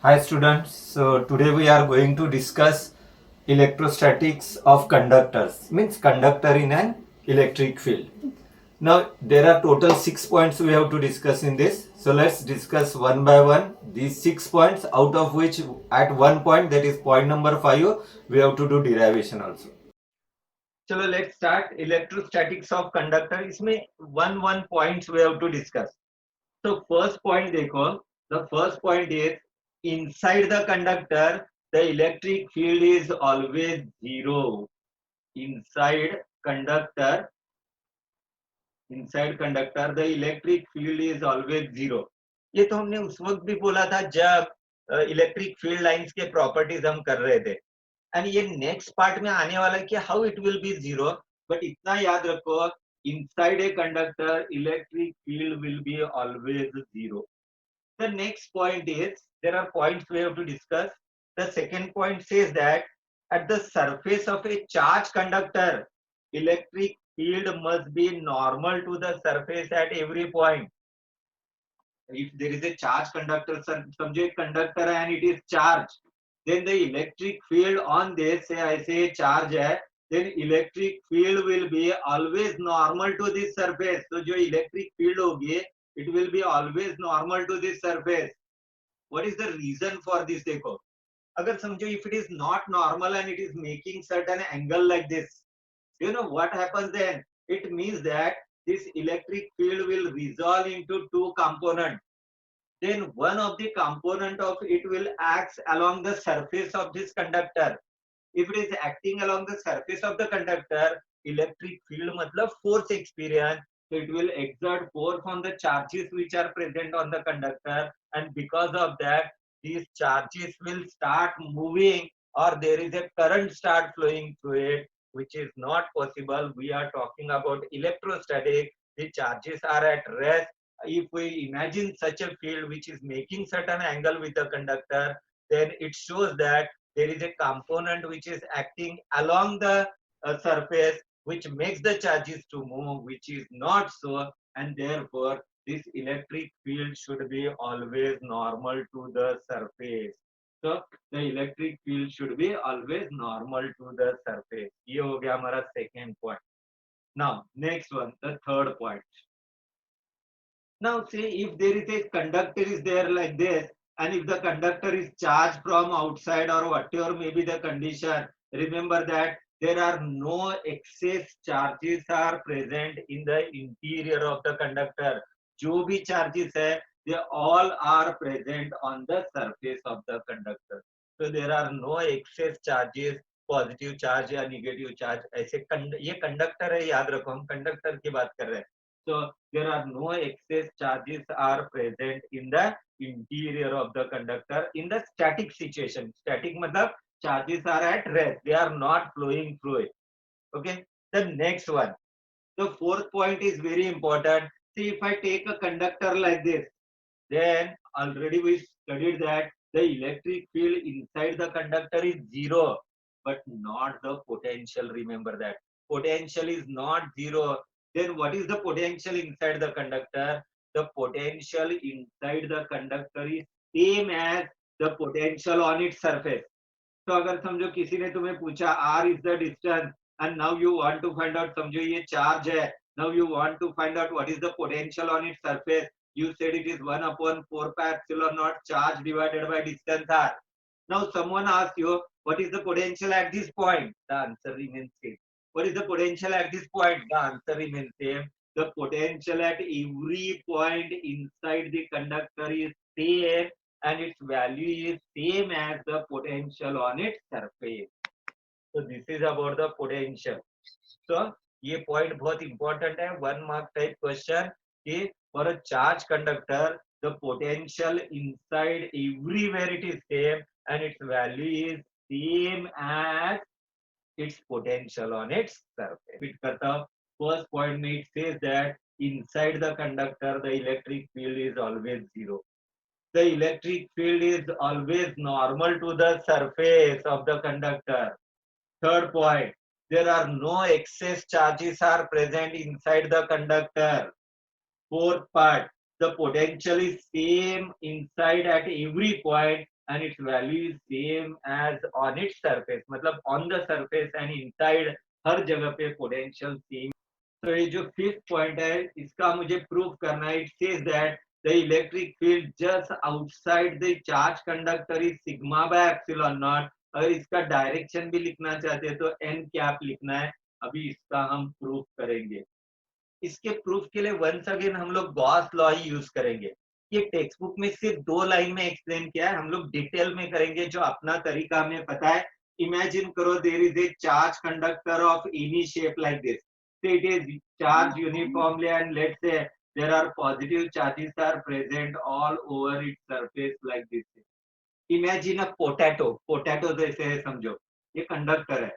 Hi students, so today we are going to discuss electrostatics of conductors, means conductor in an electric field. Now there are total 6 points we have to discuss in this. So let's discuss one by one these 6 points, out of which at one point, that is point number 5, we have to do derivation also. चलो let's start electrostatics of conductor. इसमें one points we have to discuss. So first point देखो, the first point is inside the conductor the electric field is always zero. Inside conductor, inside conductor the electric field is always zero. ये तो हमने उस वक्त भी बोला था जब इलेक्ट्रिक फील्ड लाइंस के प्रॉपर्टीज हम कर रहे थे. एंड ये नेक्स्ट पार्ट में आने वाला है कि how it will be zero. But इतना याद रखो, inside a conductor electric field will be always zero. The next point is, there are points we have to discuss. The second point says that at the surface of a charged conductor, electric field must be normal to the surface at every point. If there is a charged conductor, समझो एक conductor है and it is charged, then the electric field on this, say I say charge है, then electric field will be always normal to this surface. So जो electric field होगी, it will be always normal to this surface. What is the reason for this? देखो, अगर समझो if it is not normal and it is making certain angle like this, you know what happens then? It means that this electric field will resolve into two components. Then one of the component of it will act along the surface of this conductor. If it is acting along the surface of the conductor, electric field matlab force experience, so it will exert force on the charges which are present on the conductor, and because of that these charges will start moving, or there is a current start flowing through it, which is not possible. We are talking about electrostatic. The charges are at rest. If we imagine such a field which is making certain angle with the conductor, then it shows that there is a component which is acting along the surface, which makes the charges to move, which is not so, and therefore this electric field should be always normal to the surface. So the electric field should be always normal to the surface. ये हो गया हमारा second point. Now next one, the third point. Now see, if there is a conductor is there like this, and if the conductor is charged from outside or whatever may be the condition, remember that there are no excess charges are present in the interior of the conductor. जो भी charges है, they all are present on the surface of the conductor. So there are no excess charges, positive charge या negative charge. ऐसे ये conductor है, याद रखो हम कंडक्टर की बात कर रहे हैं. So there are no excess charges are present in the interior of the conductor in the static situation. Static matlab charges are at rest, they are not flowing through it. Okay, the next one, the fourth point is very important. See, if I take a conductor like this, then already we studied that the electric field inside the conductor is zero, but not the potential. Remember that potential is not zero. Then what is the potential inside the conductor? The potential inside the conductor is same as the potential on its surface. तो अगर समझो किसी ने तुम्हें पूछा r is the distance and now you want to find out, समझो ये charge है, now you want to find out what is the potential on its surface, you said it is 1 upon 4 pi epsilon naught charge divided by distance r. Now someone asks you what is the potential at this point, the answer remains same. What is the potential at this point? The answer remains same. The potential at every point inside the conductor is same, and its value is same as the potential on its surface. So this is about the potential. So ये point बहुत important है, 1 mark type question कि for a charge conductor the potential inside everywhere it is same and its value is same as its potential on its surface. Repeat करता हूँ. First point में it says that inside the conductor the electric field is always zero. The electric field is always normal to the surface of the conductor. Third point, there are no excess charges are present inside the conductor. Fourth part, the potential is same inside at every point and its value is same as on its surface, मतलब on the surface and inside हर जगह पे potential same. तो ये जो fifth point है इसका मुझे prove करना है। It says that the electric field just outside the charge conductor is sigma by epsilon not. अगर इसका डायरेक्शन भी लिखना चाहते हैं तो एन कैप लिखना है। अभी इसका हम प्रूफ करेंगे। इसके प्रूफ के लिए वंस अगेन हम लोग गॉस लॉ ही यूज करेंगे। ये टेक्स्ट बुक में सिर्फ 2 लाइन में एक्सप्लेन किया है, हम लोग डिटेल में करेंगे जो अपना तरीका हमें पता है। इमेजिन करो there is a charge conductor of any shape like this, so it is charged uniformly and let's say there are positive charges are present all over its surface like this. Imagine a potato जैसे है समझो, ये conductor है।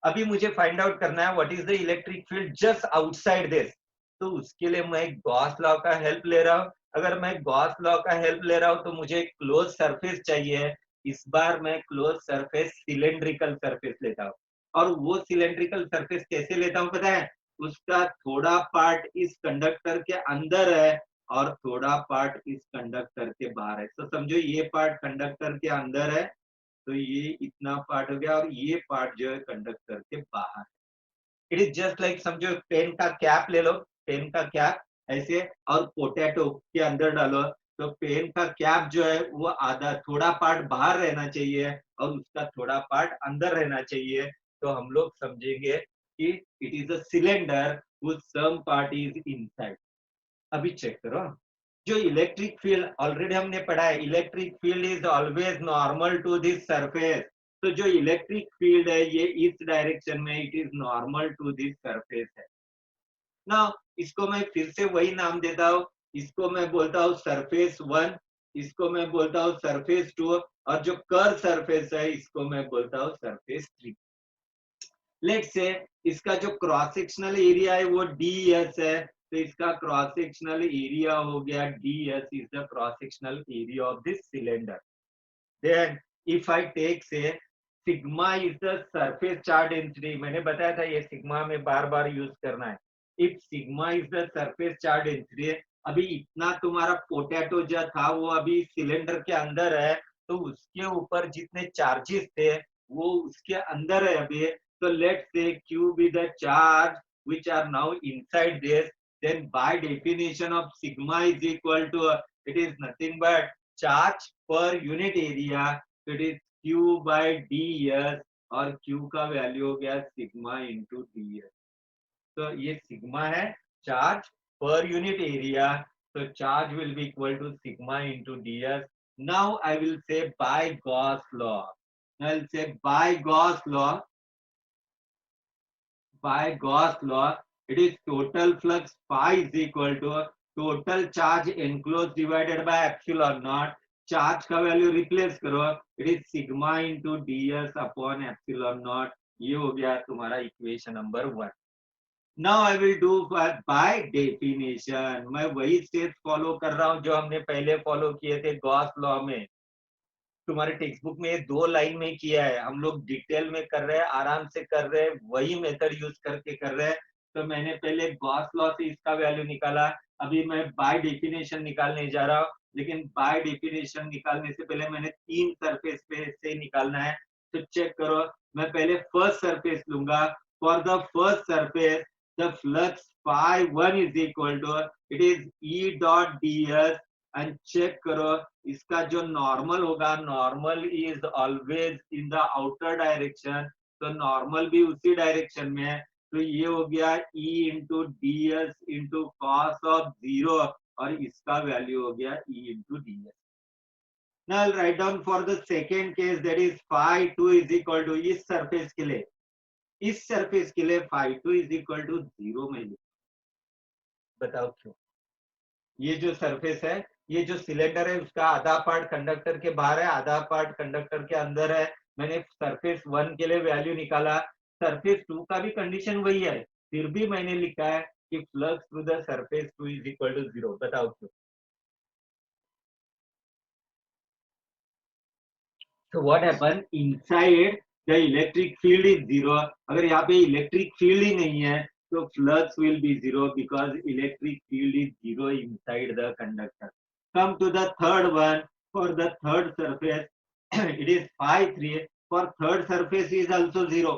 अभी मुझे find out करना है what is the electric field just outside this. तो उसके लिए मैं गॉस लॉ का हेल्प ले रहा हूँ। अगर मैं गॉस लॉ का हेल्प ले रहा हूँ तो मुझे क्लोज सरफेस चाहिए। इस बार मैं क्लोज सरफेस सिलेंड्रिकल सरफेस लेता हूँ। और वो सिलेंड्रिकल सरफेस कैसे लेता हूँ पता है? उसका थोड़ा पार्ट इस कंडक्टर के अंदर है और थोड़ा पार्ट इस कंडक्टर के बाहर है। तो समझो ये पार्ट कंडक्टर के अंदर है, तो ये इतना पार्ट हो गया और ये पार्ट जो है कंडक्टर के बाहर। इट इज जस्ट लाइक समझो पेन का कैप ले लो, पेन का कैप ऐसे और पोटैटो के अंदर डालो, तो पेन का कैप जो है वो आधा थोड़ा पार्ट बाहर रहना चाहिए और उसका थोड़ा पार्ट अंदर रहना चाहिए। तो हम लोग समझेंगे कि it is a cylinder whose some part is inside। अभी चेक करो, जो इलेक्ट्रिक फील्ड ऑलरेडी हमने पढ़ा है, electric field is always normal to this surface. तो जो इलेक्ट्रिक फील्ड है ये इस डायरेक्शन में it is normal to this surface है ना। इसको मैं फिर से वही नाम देता हूँ, इसको मैं बोलता हूँ सरफेस 1, इसको मैं बोलता हूँ सरफेस 2 और जो कर्व सरफेस है इसको मैं बोलता हूँ सरफेस 3। लेट्स से इसका जो क्रॉस सेक्शनल एरिया है वो ds है, तो इसका क्रॉस सेक्शनल एरिया हो गया ds is the cross sectional area of this cylinder. Then if I take say sigma is the surface charge density, मैंने बताया था ये सिग्मा में बार बार यूज करना है। If sigma is the surface charge density, अभी इतना तुम्हारा पोटैटो जो था वो अभी सिलेंडर के अंदर है, तो उसके ऊपर जितने चार्जेस थे वो उसके अंदर है अभी। So let's say Q be the charge which are now inside this, then by definition of sigma is equal to, it is nothing but charge per unit area, so it is Q by ds और Q का value हो गया sigma into ds। तो ये sigma है charge पर unit area, तो charge will be equal to sigma into ds। Now I will say by Gauss law, I will say by Gauss law, by Gauss law, it is total flux phi is equal to total charge enclosed divided by epsilon naught। Charge का value replace करो, it is sigma into ds upon epsilon not. ये हो गया तुम्हारा equation number 1। Now I will do by definition, मैं वही steps follow कर रहा हूँ जो हमने पहले फॉलो किए थे गॉस लॉ में। तुम्हारे टेक्स्ट बुक में 2 लाइन में किया है, हम लोग डिटेल में कर रहे हैं, आराम से कर रहे हैं, वही मेथड यूज करके कर रहे हैं। तो मैंने पहले गॉस लॉ से इसका वैल्यू निकाला, अभी मैं बाय डेफिनेशन निकालने जा रहा हूँ। लेकिन बाय डेफिनेशन निकालने से पहले मैंने 3 सरफेस पे से निकालना है। तो चेक करो, मैं पहले फर्स्ट सरफेस लूंगा। For the first surface the flux phi 1 is equal to, it is E dot ds and check करो इसका जो नॉर्मल होगा, normal is always in the outer direction, तो नॉर्मल भी उसी डायरेक्शन में है। तो ये हो गया E into D S into cos of 0 और इसका वैल्यू हो गया E into D S. Now I'll write down for the second case, that is phi 2 is equal to, इस सरफेस के लिए, इस सरफेस के लिए phi 2 is equal to 0 में लिखो। बताओ क्यों? ये जो सरफेस है, ये जो सिलेंडर है उसका आधा पार्ट कंडक्टर के बाहर है, आधा पार्ट कंडक्टर के अंदर है। मैंने सरफेस 1 के लिए वैल्यू निकाला, सरफेस 2 का भी कंडीशन वही है, फिर भी मैंने लिखा है कि flux through the surface 2 is equal to 0। बताओ क्यों? So what happened inside the electric field is 0। अगर यहाँ पे इलेक्ट्रिक फील्ड ही नहीं है तो flux will be 0 because electric field is 0 inside the conductor। Come to the third one, for the third surface it is phi 3. For third surface is also 0,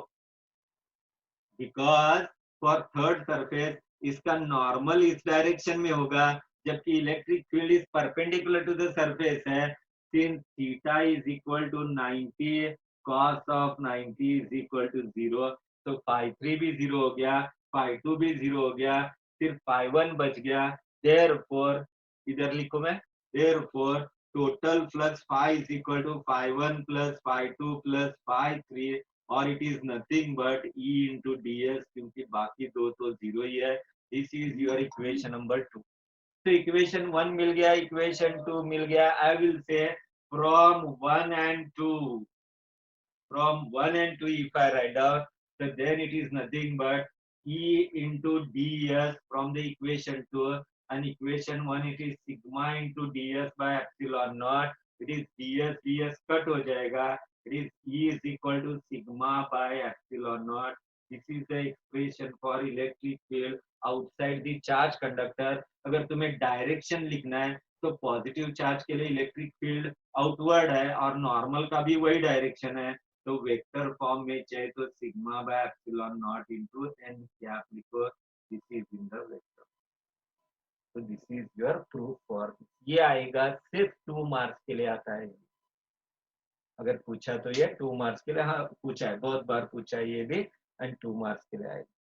because for third surface इसका normal इस direction में होगा, जबकि electric field is perpendicular to the surface है। Since theta is equal to 90, cos of 90 is equal to 0, तो phi 3 भी 0 हो गया, फाई 2 भी 0 हो गया, सिर्फ फाई 1 बच गया। देयरफॉर इधर लिखो मैं, therefore total flux phi is equal to phi 1 plus phi 2 plus phi 3, और it is nothing but E into ds, क्योंकि बाकी दो तो जीरो ही है। This is your equation number 2। तो इक्वेशन 1 मिल गया, इक्वेशन 2 मिल गया। आई विल से from 1 and 2, from 1 and 2 if I write down, so then it is nothing but E into ds from the equation 2, and equation 1 it is sigma into ds by epsilon naught, it is ds cut हो जाएगा, it is E is equal to sigma by epsilon naught. This is the expression for electric field outside the charge conductor. अगर तुम्हें direction लिखना है तो positive charge के लिए electric field outward है और नॉर्मल का भी वही डायरेक्शन है, तो वेक्टर फॉर्म में चाहे तो sigma by epsilon naught into n cap लिखो, this is in the vector. तो this is your proof for, ये आएगा सिर्फ 2 मार्क्स के लिए आता है। अगर पूछा तो ये 2 मार्क्स के लिए, हाँ पूछा है, बहुत बार पूछा है ये भी, एंड 2 मार्क्स के लिए आएगा।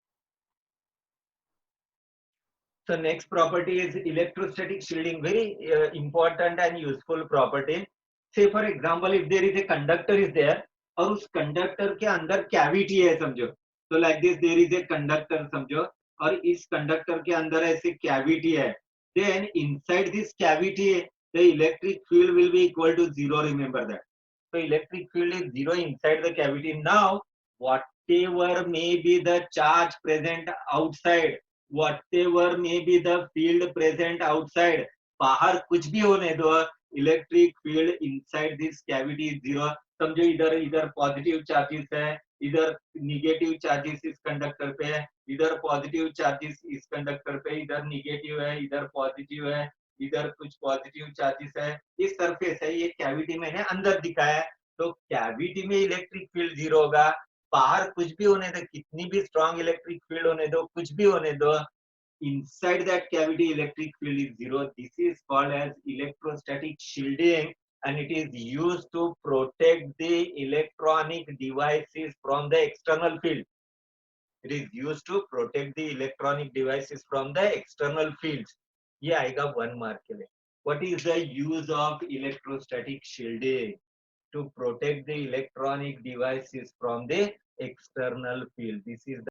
So next property is electrostatic shielding, very important and useful property. Say for example, if there is a conductor is there, और उस कंडक्टर के अंदर कैविटी है समझो, तो like this there is a conductor समझो, और इस कंडक्टर के अंदर ऐसे कैविटी है, then inside this cavity the electric field will be equal to 0, remember that. So electric field is 0 inside the cavity. Now whatever may be the charge present outside, whatever may be the field present outside, बाहर कुछ भी होने दो, electric field inside this cavity is 0। समझो इधर इधर positive charges है, इधर निगेटिव चार्जेस इस कंडक्टर पे है, इधर पॉजिटिव चार्जेस इस कंडक्टर पे, इधर निगेटिव है, इधर पॉजिटिव है, इधर कुछ पॉजिटिव चार्जेस है, ये सरफेस है, ये कैविटी मैंने अंदर दिखाया है, तो कैविटी में इलेक्ट्रिक फील्ड 0 होगा। बाहर कुछ भी होने दो, कितनी भी स्ट्रॉन्ग इलेक्ट्रिक फील्ड होने दो, कुछ भी होने दो, inside that cavity electric field is 0. This is called as electrostatic shielding, and it is used to protect the electronic devices from the external field. It is used to protect the electronic devices from the external fields. ये आएगा 1 mark के लिए। What is the use of electrostatic shielding? To protect the electronic devices from the external field. This is